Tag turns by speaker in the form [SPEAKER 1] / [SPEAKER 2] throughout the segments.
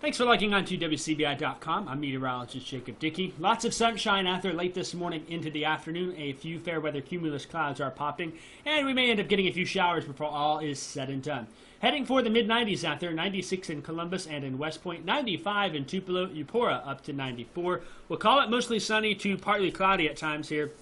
[SPEAKER 1] Thanks for logging on to WCBI.com. I'm meteorologist Jacob Dickey. Lots of sunshine out there late this morning into the afternoon. A few fair weather cumulus clouds are popping, and we may end up getting a few showers before all is said and done. Heading for the mid-90s out there, 96 in Columbus and in West Point, 95 in Tupelo, Eupora up to 94. We'll call it mostly sunny to partly cloudy at times here.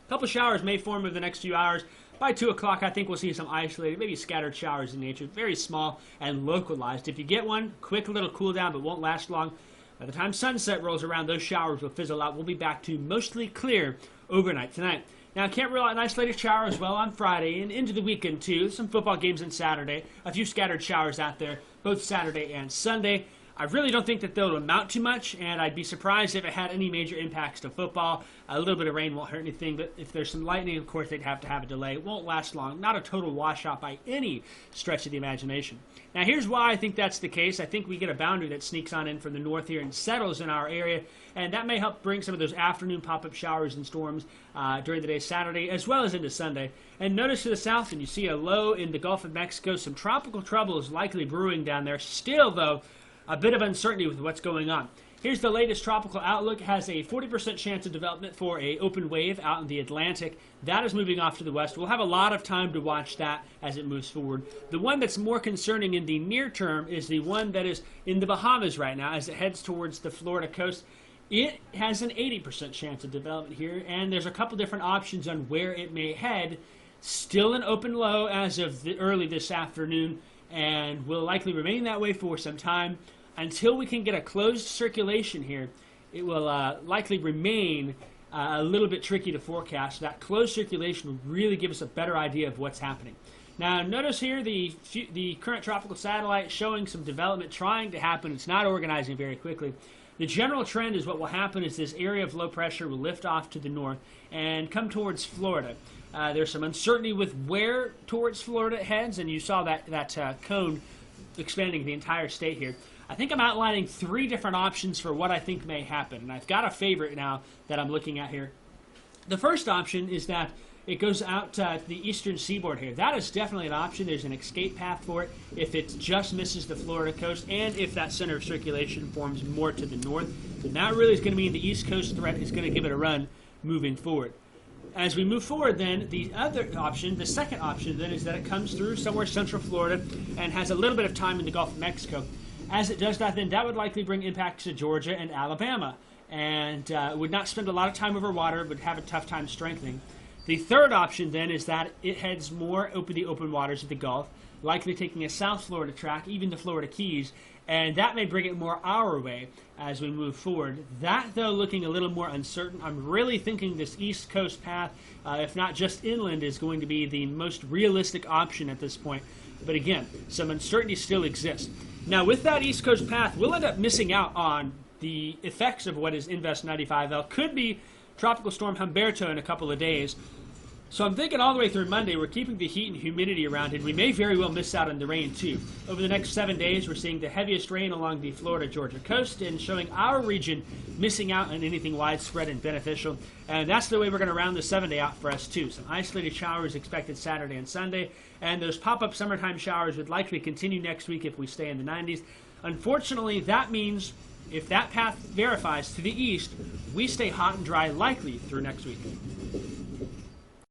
[SPEAKER 1] A couple showers may form over the next few hours. By 2 o'clock, I think we'll see some isolated, maybe scattered showers in nature, very small and localized. If you get one, quick little cool down, but won't last long. By the time sunset rolls around, those showers will fizzle out. We'll be back to mostly clear overnight tonight. Now, can't rule out an isolated shower as well on Friday and into the weekend, too. Some football games on Saturday. A few scattered showers out there, both Saturday and Sunday. I really don't think that they'll amount to much, and I'd be surprised if it had any major impacts to football. A little bit of rain won't hurt anything, but if there's some lightning, of course, they'd have to have a delay. It won't last long. Not a total washout by any stretch of the imagination. Now, here's why I think that's the case. I think we get a boundary that sneaks on in from the north here and settles in our area, and that may help bring some of those afternoon pop-up showers and storms during the day Saturday as well as into Sunday. And notice to the south, and you see a low in the Gulf of Mexico. Some tropical trouble is likely brewing down there. Still, though, a bit of uncertainty with what's going on. Here's the latest tropical outlook. It has a 40% chance of development for an open wave out in the Atlantic. That is moving off to the west. We'll have a lot of time to watch that as it moves forward. The one that's more concerning in the near term is the one that is in the Bahamas right now as it heads towards the Florida coast. It has an 80% chance of development here, and there's a couple different options on where it may head. Still an open low as of early this afternoon, and will likely remain that way for some time. Until we can get a closed circulation here, it will likely remain a little bit tricky to forecast. That closed circulation will really give us a better idea of what's happening. Now, notice here the current tropical satellite showing some development trying to happen. It's not organizing very quickly. The general trend is what will happen is this area of low pressure will lift off to the north and come towards Florida. There's some uncertainty with where towards Florida it heads, and you saw that cone expanding the entire state here. I think I'm outlining 3 different options for what I think may happen, and I've got a favorite now that I'm looking at here. The first option is that it goes out to the eastern seaboard here. That is definitely an option. There's an escape path for it if it just misses the Florida coast, and if that center of circulation forms more to the north. Then that really is going to mean the east coast threat is going to give it a run moving forward. As we move forward, then, the other option, the second option, then, is that it comes through somewhere central Florida and has a little bit of time in the Gulf of Mexico. As it does that, then that would likely bring impacts to Georgia and Alabama, and would not spend a lot of time over water, would have a tough time strengthening. The third option, then, is that it heads more over the open waters of the Gulf, likely taking a South Florida track, even to Florida Keys, and that may bring it more our way as we move forward. That, though, looking a little more uncertain. I'm really thinking this East Coast path, if not just inland, is going to be the most realistic option at this point. But again, some uncertainty still exists. Now, with that East Coast path, we'll end up missing out on the effects of what is Invest 95L. Could be Tropical Storm Humberto in a couple of days. So I'm thinking all the way through Monday, we're keeping the heat and humidity around, and we may very well miss out on the rain, too. Over the next 7 days, we're seeing the heaviest rain along the Florida-Georgia coast and showing our region missing out on anything widespread and beneficial. And that's the way we're going to round the 7-day out for us, too. Some isolated showers expected Saturday and Sunday, and those pop-up summertime showers would likely continue next week if we stay in the 90s. Unfortunately, that means if that path verifies to the east, we stay hot and dry likely through next week.